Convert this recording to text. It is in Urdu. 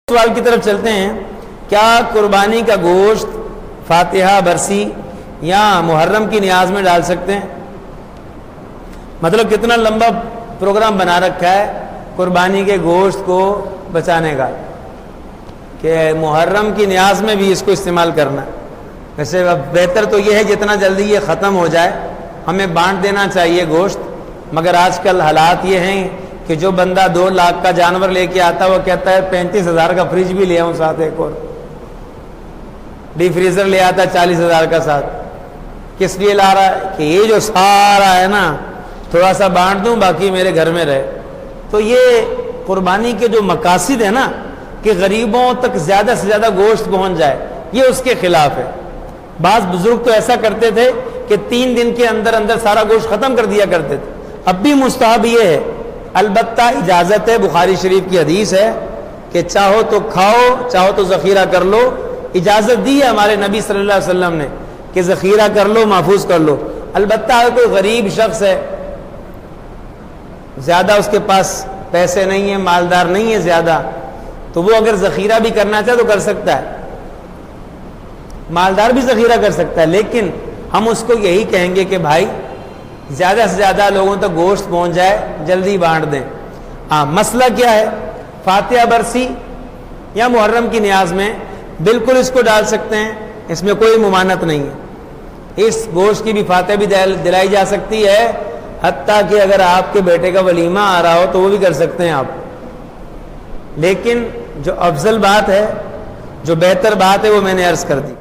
سوال کی طرف چلتے ہیں، کیا قربانی کا گوشت فاتحہ برسی یا محرم کی نیاز میں ڈال سکتے ہیں؟ مطلب کتنا لمبا پروگرام بنا رکھا ہے قربانی کے گوشت کو بچانے کا کہ محرم کی نیاز میں بھی اس کو استعمال کرنا۔ ویسے بہتر تو یہ ہے جتنا جلدی یہ ختم ہو جائے ہمیں بانٹ دینا چاہیے گوشت، مگر آج کل حالات یہ ہیں کہ جو بندہ 2 لاکھ کا جانور لے کے آتا وہ کہتا ہے 35,000 کا فریج بھی لے آؤں ساتھ، ایک اور ڈی فریزر لے آتا 40,000 کا ساتھ۔ کس لیے لا رہا ہے؟ کہ یہ جو سارا ہے نا تھوڑا سا بانٹ دوں باقی میرے گھر میں رہے۔ تو یہ قربانی کے جو مقاصد ہے نا کہ غریبوں تک زیادہ سے زیادہ گوشت پہنچ جائے، یہ اس کے خلاف ہے۔ بعض بزرگ تو ایسا کرتے تھے کہ 3 دن کے اندر اندر سارا گوشت ختم کر دیا کرتے تھے۔ اب بھی مستحب یہ ہے، البتہ اجازت ہے، بخاری شریف کی حدیث ہے کہ چاہو تو کھاؤ چاہو تو ذخیرہ کر لو، اجازت دی ہے ہمارے نبی صلی اللہ علیہ وسلم نے کہ ذخیرہ کر لو، محفوظ کر لو۔ البتہ اگر کوئی غریب شخص ہے، زیادہ اس کے پاس پیسے نہیں ہیں، مالدار نہیں ہے زیادہ، تو وہ اگر ذخیرہ بھی کرنا چاہے تو کر سکتا ہے، مالدار بھی ذخیرہ کر سکتا ہے، لیکن ہم اس کو یہی کہیں گے کہ بھائی زیادہ سے زیادہ لوگوں تک گوشت پہنچ جائے، جلدی بانٹ دیں۔ ہاں، مسئلہ کیا ہے؟ فاتحہ برسی یا محرم کی نیاز میں بالکل اس کو ڈال سکتے ہیں، اس میں کوئی ممانعت نہیں ہے۔ اس گوشت کی بھی فاتحہ بھی دلائی جا سکتی ہے، حتیٰ کہ اگر آپ کے بیٹے کا ولیمہ آ رہا ہو تو وہ بھی کر سکتے ہیں آپ۔ لیکن جو افضل بات ہے، جو بہتر بات ہے وہ میں نے عرض کر دی۔